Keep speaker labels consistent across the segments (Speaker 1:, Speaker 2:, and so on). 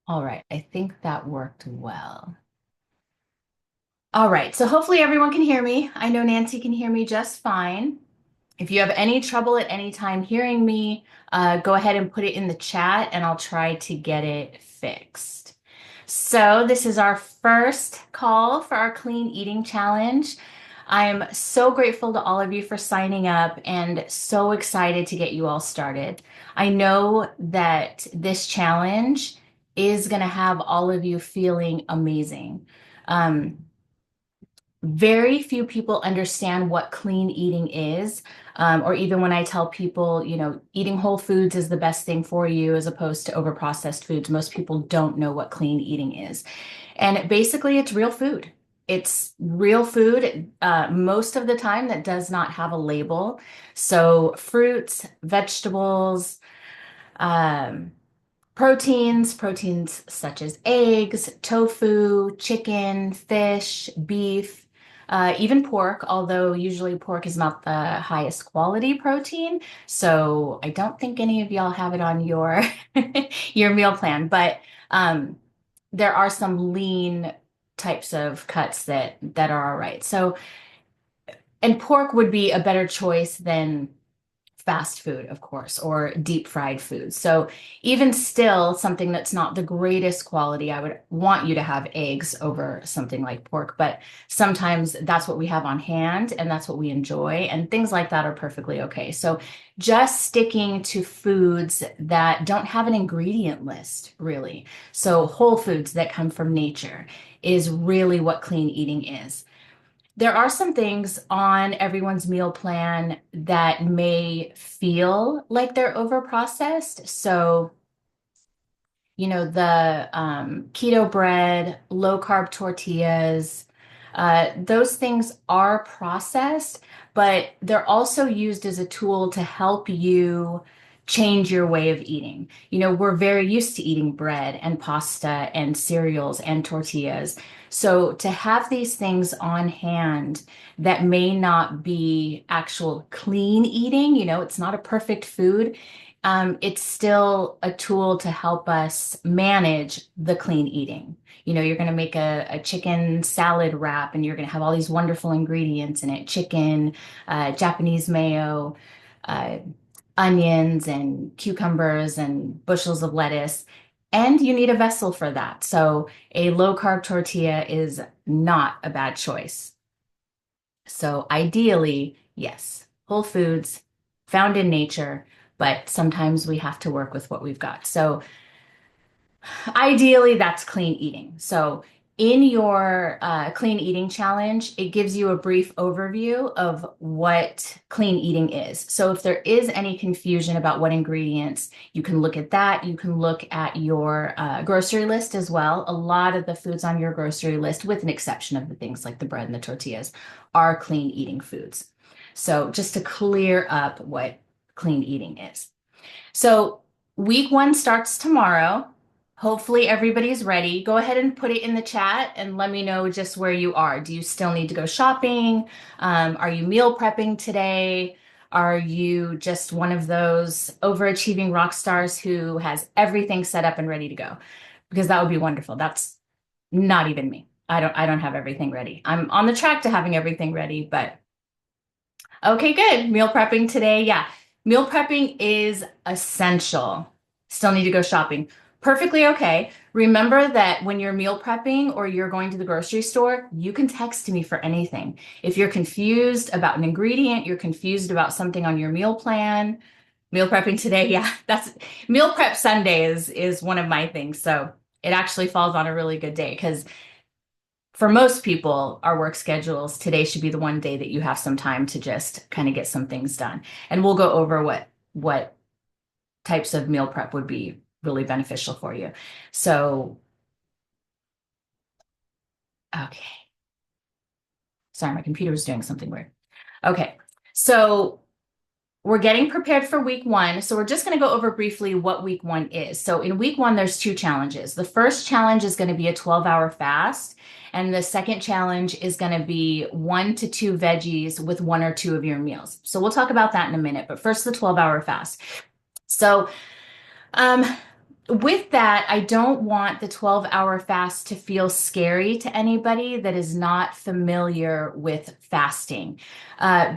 Speaker 1: All right, I think that worked well. All right, so hopefully everyone can hear me. I know Nancy can hear me just fine. If you have any trouble at any time hearing me, go ahead and put it in the chat and I'll try to get it fixed. So this is our first call for our clean eating challenge. I am so grateful to all of you for signing up and so excited to get you all started. I know that this challenge is going to have all of you feeling amazing. Um, very few people understand what clean eating is. Or even when I tell people, eating whole foods is the best thing for you as opposed to overprocessed foods, most people don't know what clean eating is. And basically, it's real food. It's real food, most of the time that does not have a label. So, fruits, vegetables, um, proteins such as eggs, tofu, chicken, fish, beef, even pork, although usually pork is not the highest quality protein. So I don't think any of y'all have it on your your meal plan, but um, there are some lean types of cuts that are all right. So, and pork would be a better choice than fast food, of course, or deep fried food. So even still, something that's not the greatest quality, I would want you to have eggs over something like pork, but sometimes that's what we have on hand and that's what we enjoy, and things like that are perfectly okay. So just sticking to foods that don't have an ingredient list, really. So whole foods that come from nature is really what clean eating is. There are some things on everyone's meal plan that may feel like they're overprocessed. So, the keto bread, low carb tortillas, those things are processed, but they're also used as a tool to help you change your way of eating. We're very used to eating bread and pasta and cereals and tortillas. So to have these things on hand that may not be actual clean eating, it's not a perfect food, it's still a tool to help us manage the clean eating. You're going to make a chicken salad wrap and you're going to have all these wonderful ingredients in it: chicken, Japanese mayo, uh, onions, and cucumbers, and bushels of lettuce. And you need a vessel for that. So a low carb tortilla is not a bad choice. So ideally, yes, whole foods found in nature, but sometimes we have to work with what we've got. So ideally, that's clean eating. So in your clean eating challenge, it gives you a brief overview of what clean eating is. So if there is any confusion about what ingredients, you can look at that. You can look at your grocery list as well. A lot of the foods on your grocery list, with an exception of the things like the bread and the tortillas, are clean eating foods. So just to clear up what clean eating is. So week one starts tomorrow. Hopefully everybody's ready. Go ahead and put it in the chat and let me know just where you are. Do you still need to go shopping? Are you meal prepping today? Are you just one of those overachieving rock stars who has everything set up and ready to go? Because that would be wonderful. That's not even me. I don't have everything ready. I'm on the track to having everything ready, but okay, good. Meal prepping today. Yeah. Meal prepping is essential. Still need to go shopping. Perfectly okay. Remember that when you're meal prepping or you're going to the grocery store, you can text me for anything. If you're confused about an ingredient, you're confused about something on your meal plan, meal prepping today, yeah, that's meal prep Sunday is one of my things. So it actually falls on a really good day because for most people, our work schedules, today should be the one day that you have some time to just kind of get some things done. And we'll go over what types of meal prep would be really beneficial for you. So, okay. Sorry, my computer was doing something weird. Okay. So we're getting prepared for week one. So we're just going to go over briefly what week one is. So in week one, there's two challenges. The first challenge is going to be a 12-hour fast. And the second challenge is going to be 1 to 2 veggies with 1 or 2 of your meals. So we'll talk about that in a minute. But first, the 12-hour fast. So um, with that, I don't want the 12-hour fast to feel scary to anybody that is not familiar with fasting.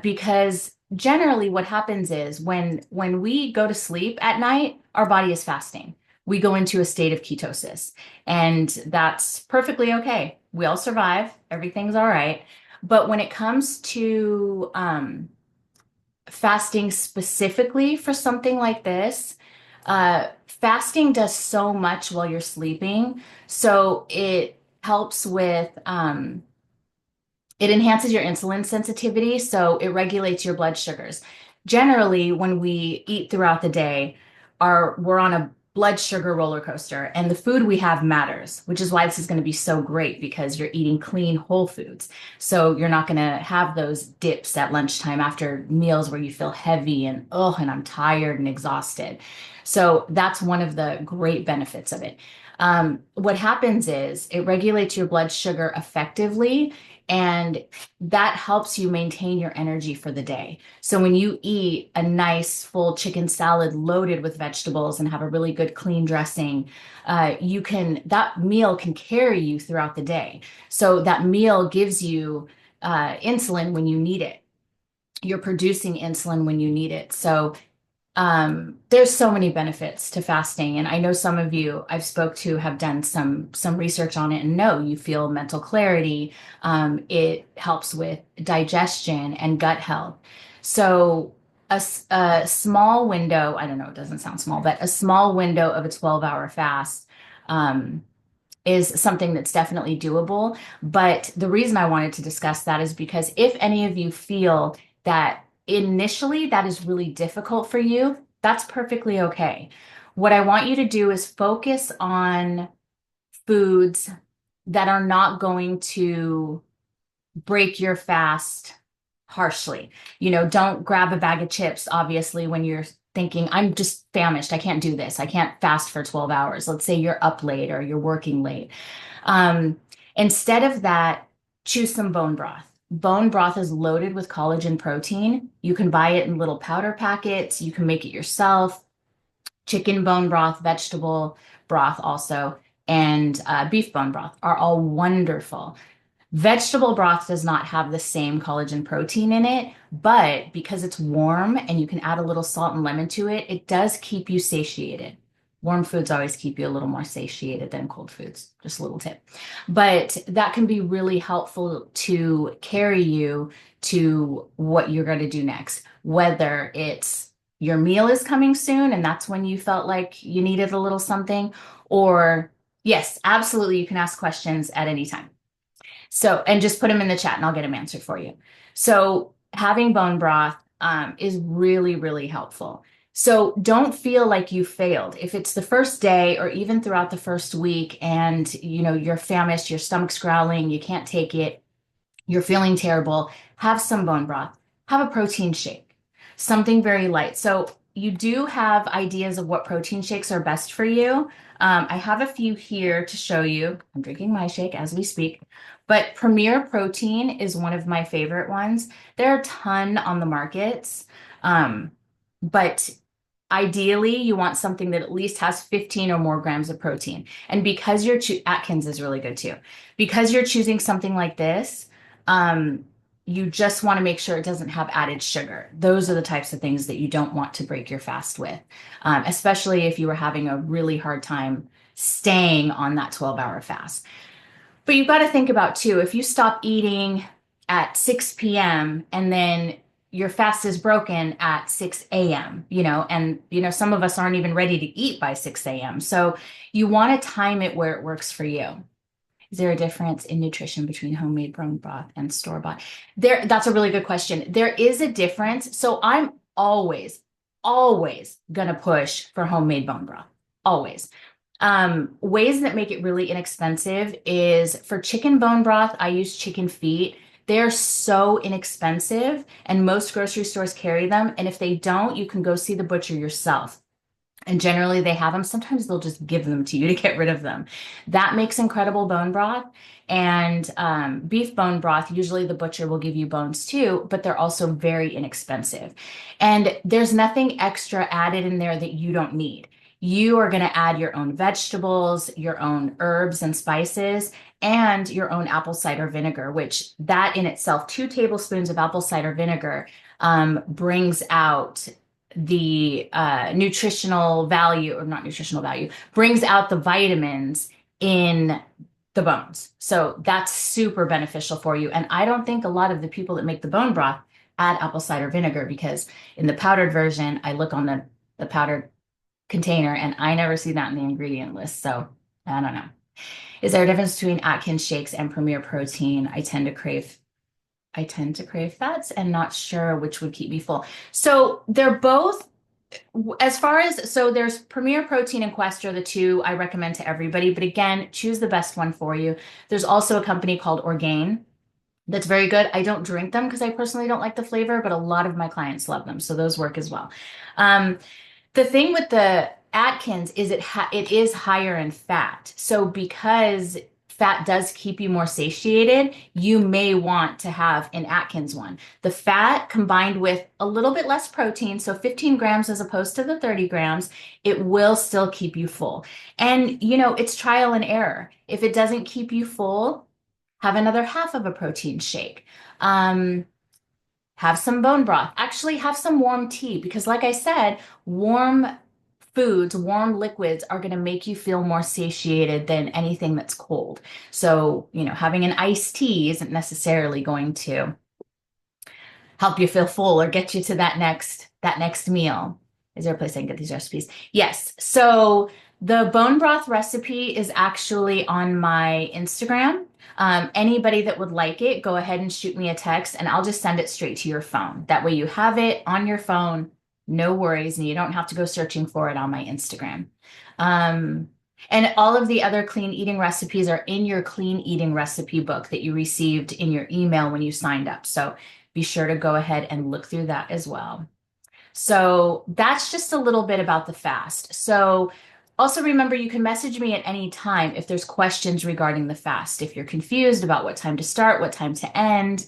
Speaker 1: Because generally what happens is when we go to sleep at night, our body is fasting. We go into a state of ketosis, and that's perfectly okay. We all survive, everything's all right. But when it comes to fasting specifically for something like this, fasting does so much while you're sleeping. So it helps with, it enhances your insulin sensitivity. So it regulates your blood sugars. Generally, when we eat throughout the day, we're on a blood sugar roller coaster, and the food we have matters, which is why this is going to be so great because you're eating clean whole foods. So you're not going to have those dips at lunchtime after meals where you feel heavy and oh, and I'm tired and exhausted. So that's one of the great benefits of it. What happens is it regulates your blood sugar effectively, and that helps you maintain your energy for the day. So when you eat a nice full chicken salad loaded with vegetables and have a really good clean dressing, that meal can carry you throughout the day. So that meal gives you insulin when you need it. You're producing insulin when you need it. So there's so many benefits to fasting, and I know some of you I've spoke to have done some research on it and know you feel mental clarity. It helps with digestion and gut health. So a small window, I don't know, it doesn't sound small, but a small window of a 12-hour fast um, is something that's definitely doable. But the reason I wanted to discuss that is because if any of you feel that initially that is really difficult for you, that's perfectly okay. What I want you to do is focus on foods that are not going to break your fast harshly. Don't grab a bag of chips, obviously, when you're thinking, I'm just famished. I can't do this. I can't fast for 12 hours. Let's say you're up late or you're working late. Um, Instead of that, choose some bone broth. Bone broth is loaded with collagen protein. You can buy it in little powder packets. You can make it yourself. Chicken bone broth, vegetable broth also, and beef bone broth are all wonderful. Vegetable broth does not have the same collagen protein in it, but because it's warm and you can add a little salt and lemon to it, it does keep you satiated. Warm foods always keep you a little more satiated than cold foods. Just a little tip. But that can be really helpful to carry you to what you're going to do next, whether it's your meal is coming soon and that's when you felt like you needed a little something, or yes, absolutely, you can ask questions at any time. So, and just put them in the chat and I'll get them answered for you. So, having bone broth is really, really helpful. So, don't feel like you failed. If it's the first day or even throughout the first week and you're famished, your stomach's growling, you can't take it, you're feeling terrible, have some bone broth. Have a protein shake, something very light. So, you do have ideas of what protein shakes are best for you. I have a few here to show you. I'm drinking my shake as we speak. But Premier Protein is one of my favorite ones. There are a ton on the markets. But ideally, you want something that at least has 15 or more grams of protein. And because Atkins is really good too. Because you're choosing something like this, you just want to make sure it doesn't have added sugar. Those are the types of things that you don't want to break your fast with, especially if you were having a really hard time staying on that 12-hour fast. But you've got to think about too, if you stop eating at 6 p.m. and then your fast is broken at 6 a.m., and some of us aren't even ready to eat by 6 a.m. So you want to time it where it works for you. Is there a difference in nutrition between homemade bone broth and store-bought? That's a really good question. There is a difference. So I'm always, always gonna push for homemade bone broth. Always. Ways that make it really inexpensive is for chicken bone broth, I use chicken feet. They're so inexpensive, and most grocery stores carry them. And if they don't, you can go see the butcher yourself. And generally they have them. Sometimes they'll just give them to you to get rid of them. That makes incredible bone broth. And beef bone broth, usually the butcher will give you bones too, but they're also very inexpensive. And there's nothing extra added in there that you don't need. you are going to add your own vegetables, your own herbs and spices, and your own apple cider vinegar, which that in itself, 2 tablespoons of apple cider vinegar brings out the nutritional value, or not nutritional value, brings out the vitamins in the bones. So that's super beneficial for you. And I don't think a lot of the people that make the bone broth add apple cider vinegar, because in the powdered version, I look on the powdered container and I never see that in the ingredient list. So I don't know. Is there a difference between Atkins shakes and Premier Protein? I tend to crave fats and not sure which would keep me full. So they're both, as far as, so there's Premier Protein and Quest are the two I recommend to everybody, but again, choose the best one for you. There's also a company called Orgain that's very good. I don't drink them because I personally don't like the flavor, but a lot of my clients love them. So those work as well. The thing with the Atkins is it is higher in fat. So because fat does keep you more satiated, you may want to have an Atkins one. The fat combined with a little bit less protein, so 15 grams as opposed to the 30 grams, it will still keep you full. And, it's trial and error. If it doesn't keep you full, have another half of a protein shake. Have some bone broth. Actually, have some warm tea, because like I said, warm foods, warm liquids are going to make you feel more satiated than anything that's cold. So, having an iced tea isn't necessarily going to help you feel full or get you to that next meal. Is there a place I can get these recipes? Yes. So the bone broth recipe is actually on my Instagram. Anybody that would like it, go ahead and shoot me a text and I'll just send it straight to your phone. That way you have it on your phone, no worries, and you don't have to go searching for it on my Instagram. And all of the other clean eating recipes are in your clean eating recipe book that you received in your email when you signed up. So be sure to go ahead and look through that as well. So that's just a little bit about the fast. So also remember, you can message me at any time if there's questions regarding the fast. If you're confused about what time to start, what time to end,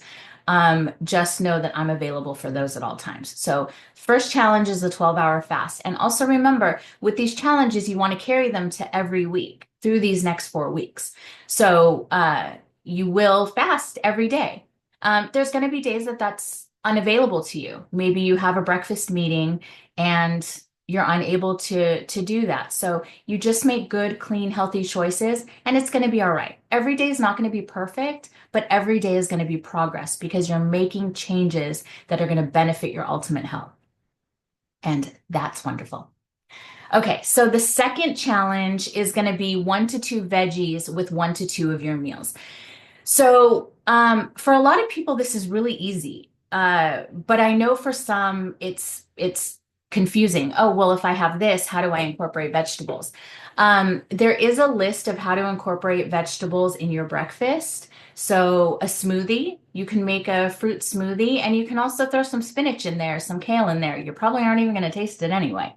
Speaker 1: just know that I'm available for those at all times. So first challenge is the 12-hour fast. And also remember, with these challenges, you want to carry them to every week through these next 4 weeks. So you will fast every day. There's going to be days that's unavailable to you. Maybe you have a breakfast meeting and you're unable to do that. So you just make good, clean, healthy choices and it's going to be all right. Every day is not going to be perfect, but every day is going to be progress because you're making changes that are going to benefit your ultimate health. And that's wonderful. Okay, so the second challenge is going to be 1 to 2 veggies with 1 to 2 of your meals. So for a lot of people, this is really easy. But I know for some, it's confusing. Oh, well, if I have this, how do I incorporate vegetables? There is a list of how to incorporate vegetables in your breakfast. So a smoothie, you can make a fruit smoothie, and you can also throw some spinach in there, some kale in there. You probably aren't even going to taste it anyway.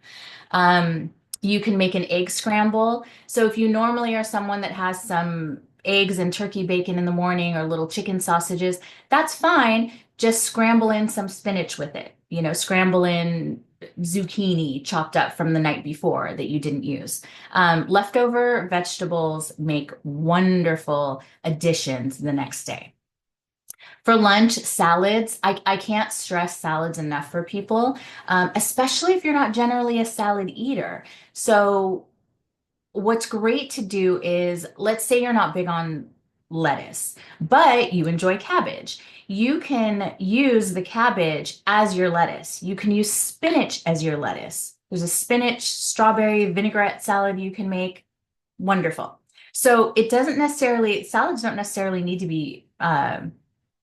Speaker 1: You can make an egg scramble. So if you normally are someone that has some eggs and turkey bacon in the morning or little chicken sausages, that's fine. Just scramble in some spinach with it. Scramble in zucchini chopped up from the night before that you didn't use. Leftover vegetables make wonderful additions the next day. For lunch, salads. I can't stress salads enough for people, especially if you're not generally a salad eater. So what's great to do is, let's say you're not big on lettuce, but you enjoy cabbage. You can use the cabbage as your lettuce. You can use spinach as your lettuce. There's a spinach strawberry vinaigrette salad you can make. Wonderful. So salads don't necessarily need to be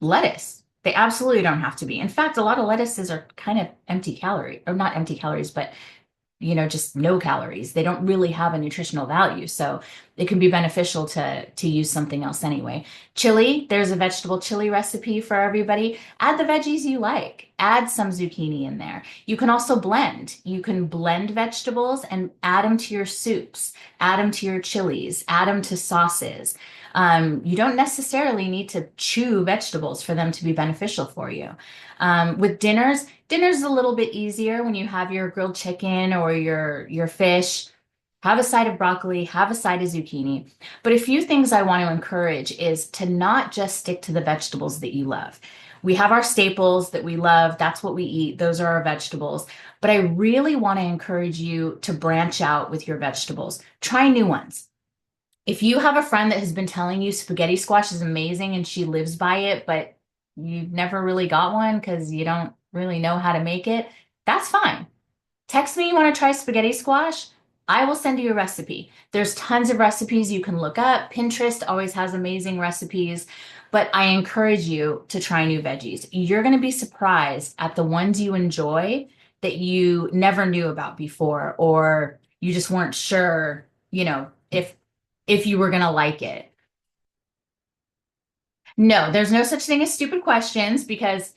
Speaker 1: lettuce. They absolutely don't have to be. In fact, a lot of lettuces are kind of empty calorie, or not empty calories, but just no calories. They don't really have a nutritional value. So it can be beneficial to use something else anyway. Chili, there's a vegetable chili recipe for everybody. Add the veggies you like. Add some zucchini in there. You can also blend. You can blend vegetables and add them to your soups, add them to your chilies, add them to sauces. You don't necessarily need to chew vegetables for them to be beneficial for you. With dinner's a little bit easier when you have your grilled chicken or your fish. have a side of broccoli, have a side of zucchini. But a few things I want to encourage is to not just stick to the vegetables that you love. We have our staples that we love. That's what we eat. Those are our vegetables. But I really want to encourage you to branch out with your vegetables. Try new ones. If you have a friend that has been telling you spaghetti squash is amazing and she lives by it, but you've never really got one because you don't really know how to make it, that's fine. Text me you want to try spaghetti squash. I will send you a recipe. There's tons of recipes you can look up. Pinterest always has amazing recipes, but I encourage you to try new veggies. You're going to be surprised at the ones you enjoy that you never knew about before, or you just weren't sure, if you were going to like it. No, there's no such thing as stupid questions because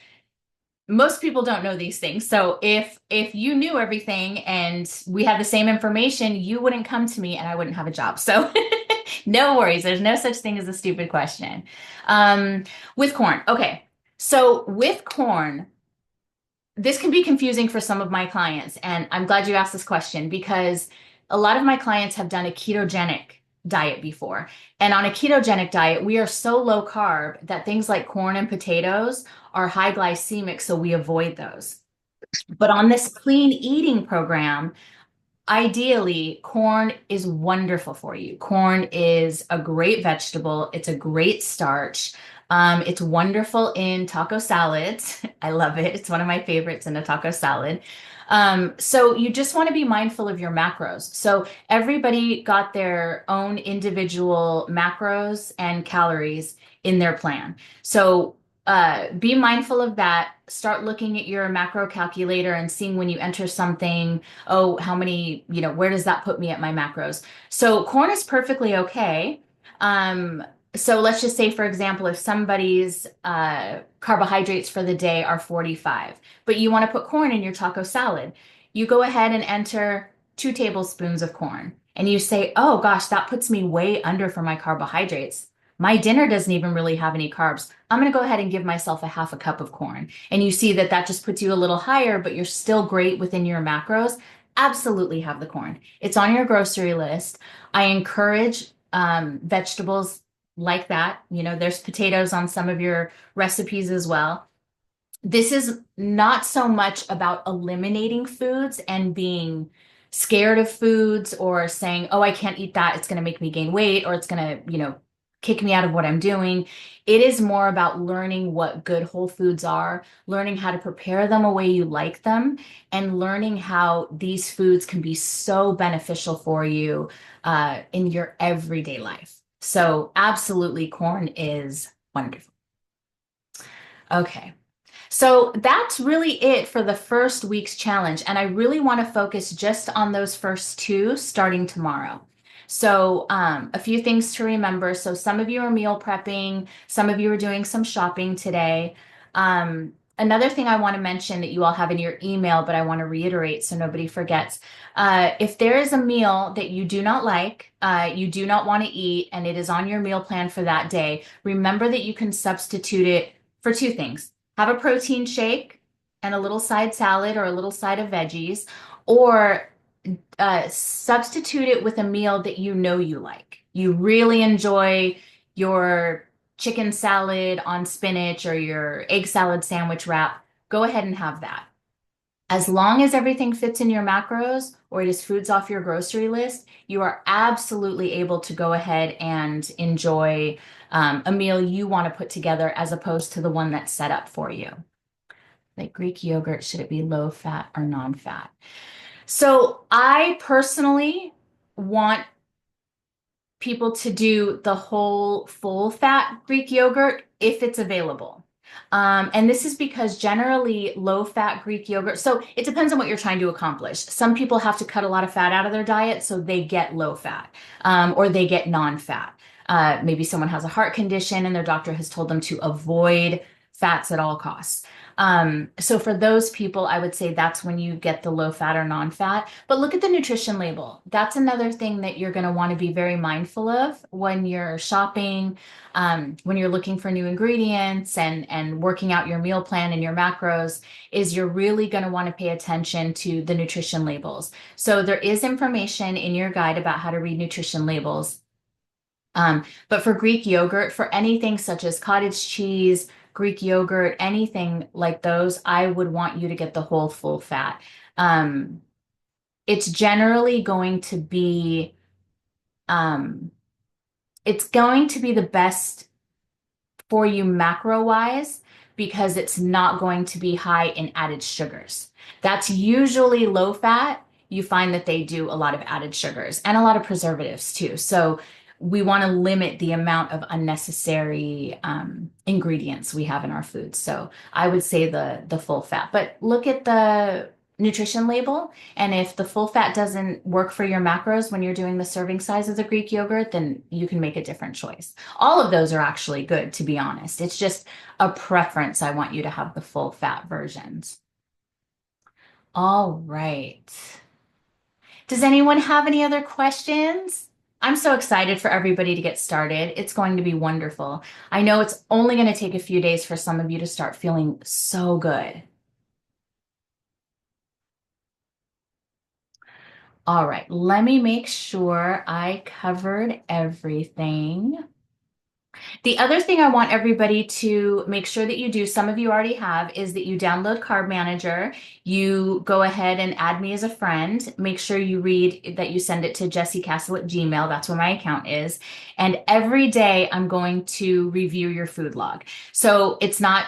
Speaker 1: most people don't know these things. So if you knew everything and we had the same information, you wouldn't come to me and I wouldn't have a job. So no worries. There's no such thing as a stupid question. Um, with corn. Okay. So with corn, this can be confusing for some of my clients, and I'm glad you asked this question because a lot of my clients have done a ketogenic diet before. And on a ketogenic diet, we are so low carb that things like corn and potatoes are high glycemic, so we avoid those. But on this clean eating program, ideally, corn is wonderful for you. Corn is a great vegetable. It's a great starch. It's wonderful in taco salads. I love it. It's one of my favorites in a taco salad. So you just want to be mindful of your macros. So everybody got their own individual macros and calories in their plan. So be mindful of that. Start looking at your macro calculator and seeing when you enter something, oh, how many, where does that put me at my macros? So corn is perfectly okay. So let's just say, for example, if somebody's carbohydrates for the day are 45, but you want to put corn in your taco salad, you go ahead and enter 2 tablespoons of corn. And you say, oh gosh, that puts me way under for my carbohydrates. My dinner doesn't even really have any carbs. I'm going to go ahead and give myself a half a cup of corn. And you see that that just puts you a little higher, but you're still great within your macros. Absolutely have the corn. It's on your grocery list. I encourage vegetables like that. There's potatoes on some of your recipes as well. This is not so much about eliminating foods and being scared of foods or saying, oh, I can't eat that. It's going to make me gain weight or it's going to, kick me out of what I'm doing. It is more about learning what good whole foods are, learning how to prepare them a way you like them, and learning how these foods can be so beneficial for you in your everyday life. So absolutely, corn is wonderful. Okay. So that's really it for the first week's challenge. And I really want to focus just on those first two starting tomorrow. So a few things to remember. So some of you are meal prepping, some of you are doing some shopping today. Another thing I want to mention that you all have in your email, but I want to reiterate so nobody forgets. If there is a meal that you do not like, you do not want to eat, and it is on your meal plan for that day, remember that you can substitute it for two things. Have a protein shake and a little side salad or a little side of veggies, or substitute it with a meal that you know you like. You really enjoy your chicken salad on spinach or your egg salad sandwich wrap. Go ahead and have that. As long as everything fits in your macros or it is foods off your grocery list, you are absolutely able to go ahead and enjoy a meal you want to put together as opposed to the one that's set up for you. Like Greek yogurt, should it be low fat or non-fat? So I personally want people to do the whole full fat Greek yogurt if it's available. And this is because generally low fat Greek yogurt, so it depends on what you're trying to accomplish. Some people have to cut a lot of fat out of their diet, so they get low fat or they get non-fat. Maybe someone has a heart condition and their doctor has told them to avoid fats at all costs. So for those people, I would say that's when you get the low fat or non-fat. But look at the nutrition label. That's another thing that you're going to want to be very mindful of when you're shopping, when you're looking for new ingredients and working out your meal plan and your macros, is you're really going to want to pay attention to the nutrition labels. So there is information in your guide about how to read nutrition labels. But for Greek yogurt, for anything such as cottage cheese, Greek yogurt, anything like those, I would want you to get the whole full fat. Um, it's generally going to be, um, it's going to be the best for you macro wise because it's not going to be high in added sugars. That's usually low fat. You find that they do a lot of added sugars and a lot of preservatives too. So we want to limit the amount of unnecessary ingredients we have in our food. So I would say the full fat, but look at the nutrition label. And if the full fat doesn't work for your macros when you're doing the serving size of the Greek yogurt, then you can make a different choice. All of those are actually good, to be honest. It's just a preference. I want you to have the full fat versions. All right. Does anyone have any other questions? I'm so excited for everybody to get started. It's going to be wonderful. I know it's only going to take a few days for some of you to start feeling so good. All right, let me make sure I covered everything. The other thing I want everybody to make sure that you do, some of you already have, is that you download Carb Manager. You go ahead and add me as a friend. Make sure you read that you send it to Jessie Castle at Gmail. That's where my account is. And every day I'm going to review your food log. So it's not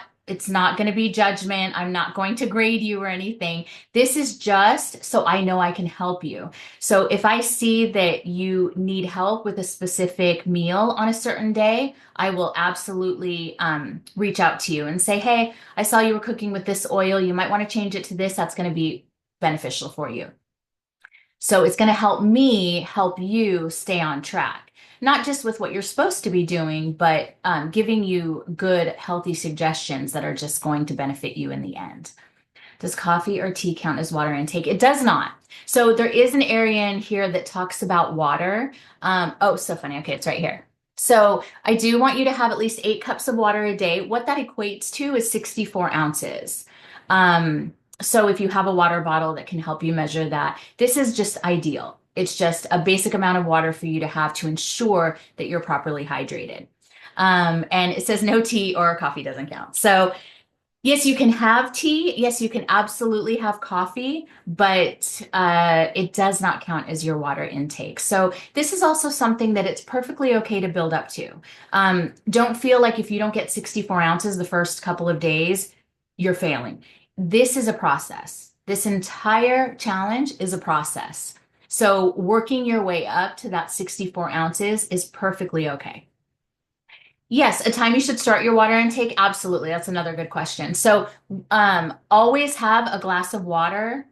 Speaker 1: going to be judgment. I'm not going to grade you or anything. This is just so I know I can help you. So if I see that you need help with a specific meal on a certain day, I will absolutely reach out to you and say, hey, I saw you were cooking with this oil. You might want to change it to this. That's going to be beneficial for you. So it's going to help me help you stay on track, not just with what you're supposed to be doing, but giving you good, healthy suggestions that are just going to benefit you in the end. Does coffee or tea count as water intake? It does not. So there is an area in here that talks about water. Oh, so funny. Okay, it's right here. So I do want you to have at least 8 cups of water a day. What that equates to is 64 ounces. So if you have a water bottle that can help you measure that, this is just ideal. It's just a basic amount of water for you to have to ensure that you're properly hydrated. And it says no tea or coffee doesn't count. So yes, you can have tea. Yes, you can absolutely have coffee, but it does not count as your water intake. So this is also something that it's perfectly okay to build up to. Don't feel like if you don't get 64 ounces the first couple of days, you're failing. This is a process. This entire challenge is a process. So working your way up to that 64 ounces is perfectly okay. Yes, a time you should start your water intake. Absolutely. That's another good question. So, always have a glass of water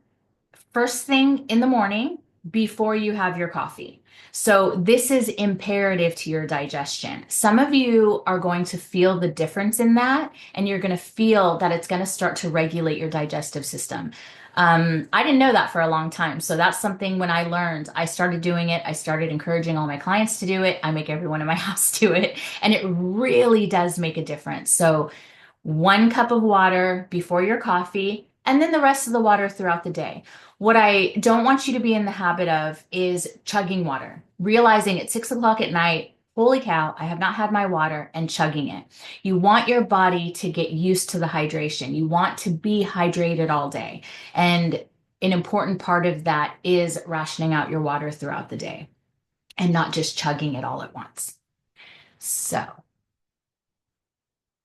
Speaker 1: first thing in the morning before you have your coffee. So, this is imperative to your digestion. Some of you are going to feel the difference in that, and you're going to feel that it's going to start to regulate your digestive system. I didn't know that for a long time. So that's something when I learned, I started doing it. I started encouraging all my clients to do it. I make everyone in my house do it. And it really does make a difference. So 1 cup of water before your coffee, and then the rest of the water throughout the day. What I don't want you to be in the habit of is chugging water, realizing at 6 o'clock at night, holy cow, I have not had my water, and chugging it. You want your body to get used to the hydration. You want to be hydrated all day. And an important part of that is rationing out your water throughout the day and not just chugging it all at once. So.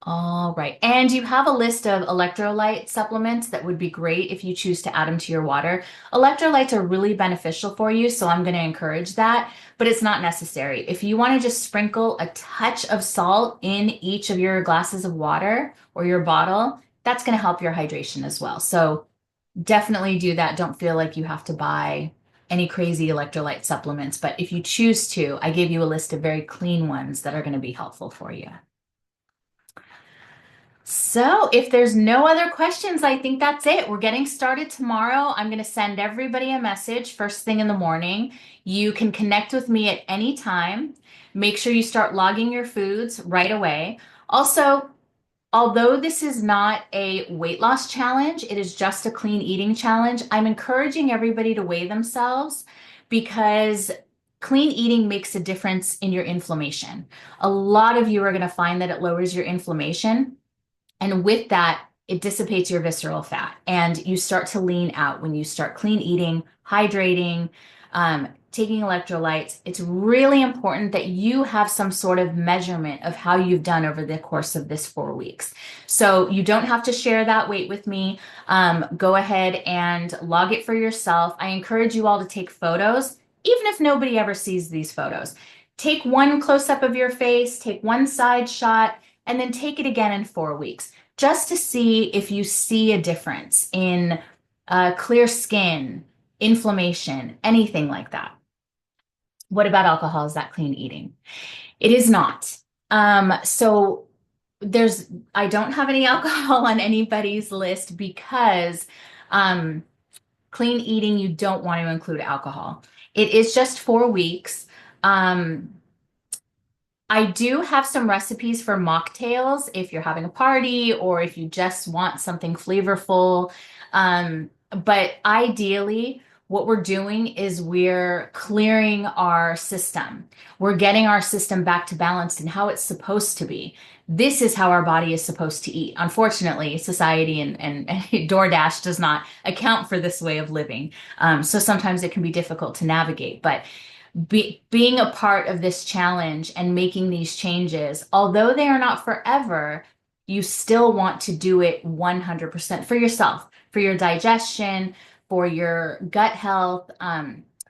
Speaker 1: All right. And you have a list of electrolyte supplements that would be great if you choose to add them to your water. Electrolytes are really beneficial for you, so I'm going to encourage that, but it's not necessary. If you want to just sprinkle a touch of salt in each of your glasses of water or your bottle, that's going to help your hydration as well. So definitely do that. Don't feel like you have to buy any crazy electrolyte supplements, but if you choose to, I gave you a list of very clean ones that are going to be helpful for you. So, if there's no other questions, I think that's it. We're getting started tomorrow. I'm going to send everybody a message first thing in the morning. You can connect with me at any time. Make sure you start logging your foods right away. Also, although this is not a weight loss challenge, it is just a clean eating challenge. I'm encouraging everybody to weigh themselves because clean eating makes a difference in your inflammation. A lot of you are going to find that it lowers your inflammation. And with that, it dissipates your visceral fat and you start to lean out when you start clean eating, hydrating, taking electrolytes. It's really important that you have some sort of measurement of how you've done over the course of this 4 weeks. So you don't have to share that weight with me. Go ahead and log it for yourself. I encourage you all to take photos, even if nobody ever sees these photos. Take one close up of your face, take one side shot, and then take it again in 4 weeks just to see if you see a difference in clear skin, inflammation, anything like that. What about alcohol? Is that clean eating? It is not. So there's, I don't have any alcohol on anybody's list because um, clean eating, you don't want to include alcohol. It is just 4 weeks. Um, I do have some recipes for mocktails if you're having a party or if you just want something flavorful. But ideally, what we're doing is we're clearing our system. We're getting our system back to balance and how it's supposed to be. This is how our body is supposed to eat. Unfortunately, society and DoorDash does not account for this way of living. So sometimes it can be difficult to navigate. But being a part of this challenge and making these changes, although they are not forever, you still want to do it 100% for yourself, for your digestion, for your gut health,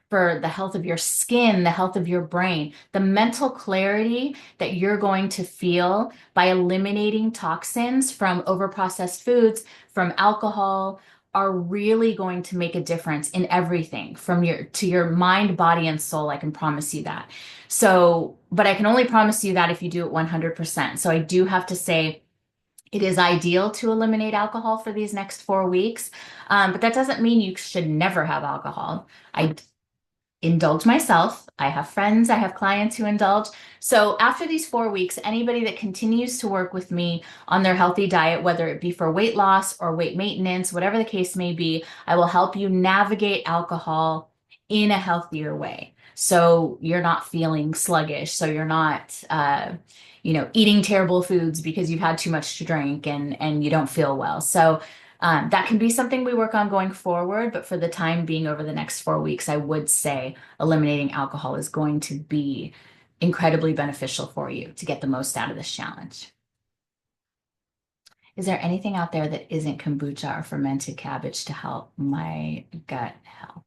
Speaker 1: for the health of your skin, the health of your brain, the mental clarity that you're going to feel by eliminating toxins from overprocessed foods, from alcohol, are really going to make a difference in everything from your to your mind, body, and soul. I can promise you that. So, but I can only promise you that if you do it 100%. So I do have to say it is ideal to eliminate alcohol for these next 4 weeks. But that doesn't mean you should never have alcohol. I indulge myself. I have friends, I have clients who indulge. So after these 4 weeks, anybody that continues to work with me on their healthy diet, whether it be for weight loss or weight maintenance, whatever the case may be, I will help you navigate alcohol in a healthier way. So you're not feeling sluggish. So you're not, eating terrible foods because you've had too much to drink and you don't feel well. So that can be something we work on going forward, but for the time being, over the next 4 weeks, I would say eliminating alcohol is going to be incredibly beneficial for you to get the most out of this challenge. Is there anything out there that isn't kombucha or fermented cabbage to help my gut health?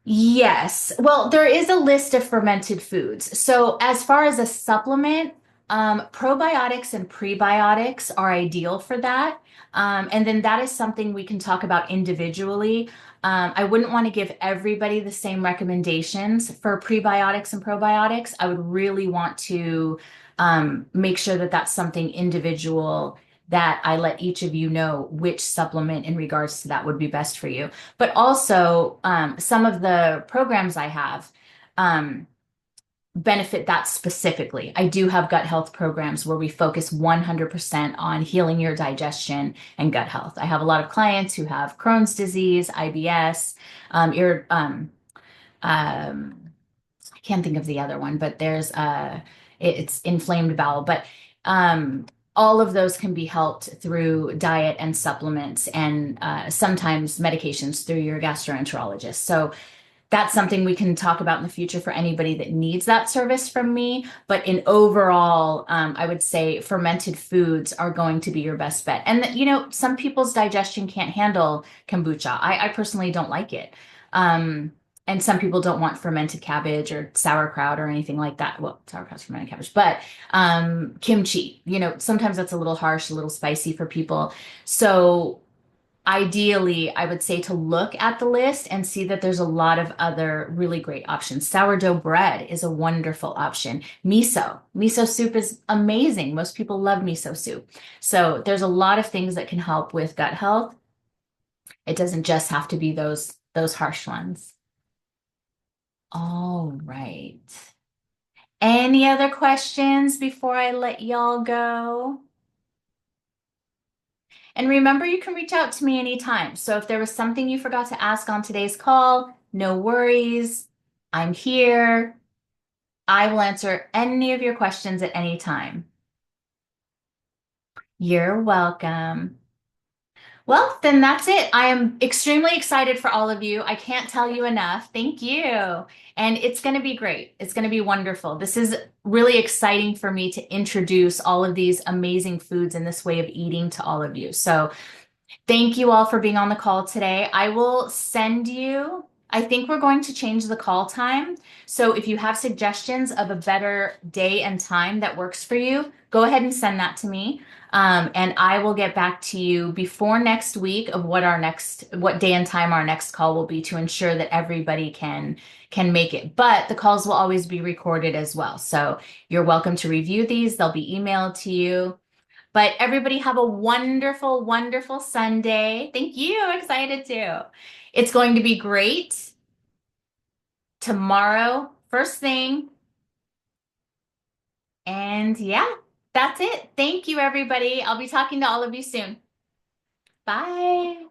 Speaker 1: Yes. Well, there is a list of fermented foods. So, as far as a supplement, probiotics and prebiotics are ideal for that. And then that is something we can talk about individually. I wouldn't want to give everybody the same recommendations for prebiotics and probiotics. I would really want to make sure that that's something individual that I let each of you know which supplement in regards to that would be best for you. But also, some of the programs I have benefit that specifically. I do have gut health programs where we focus 100% on healing your digestion and gut health. I have a lot of clients who have Crohn's disease, IBS, I can't think of the other one, but there's it's inflamed bowel. But all of those can be helped through diet and supplements and sometimes medications through your gastroenterologist. So that's something we can talk about in the future for anybody that needs that service from me. But in overall, I would say fermented foods are going to be your best bet. And some people's digestion can't handle kombucha. I personally don't like it. And some people don't want fermented cabbage or sauerkraut or anything like that. Well, sauerkraut's fermented cabbage, but kimchi, sometimes that's a little harsh, a little spicy for people. So ideally, I would say to look at the list and see that there's a lot of other really great options. Sourdough bread is a wonderful option. Miso soup is amazing. Most people love miso soup. So there's a lot of things that can help with gut health. It doesn't just have to be those harsh ones. All right. Any other questions before I let y'all go? And remember, you can reach out to me anytime. So if there was something you forgot to ask on today's call, no worries. I'm here. I will answer any of your questions at any time. You're welcome. Well, then that's it. I am extremely excited for all of you. I can't tell you enough. Thank you. And it's going to be great. It's going to be wonderful. This is really exciting for me to introduce all of these amazing foods and this way of eating to all of you. So thank you all for being on the call today. I will send you, I think we're going to change the call time. So if you have suggestions of a better day and time that works for you, go ahead and send that to me. And I will get back to you before next week of what day and time our next call will be to ensure that everybody can make it. But the calls will always be recorded as well. So you're welcome to review these. They'll be emailed to you. But everybody have a wonderful, wonderful Sunday. Thank you. I'm excited too. It's going to be great tomorrow, first thing. And yeah, that's it. Thank you, everybody. I'll be talking to all of you soon. Bye.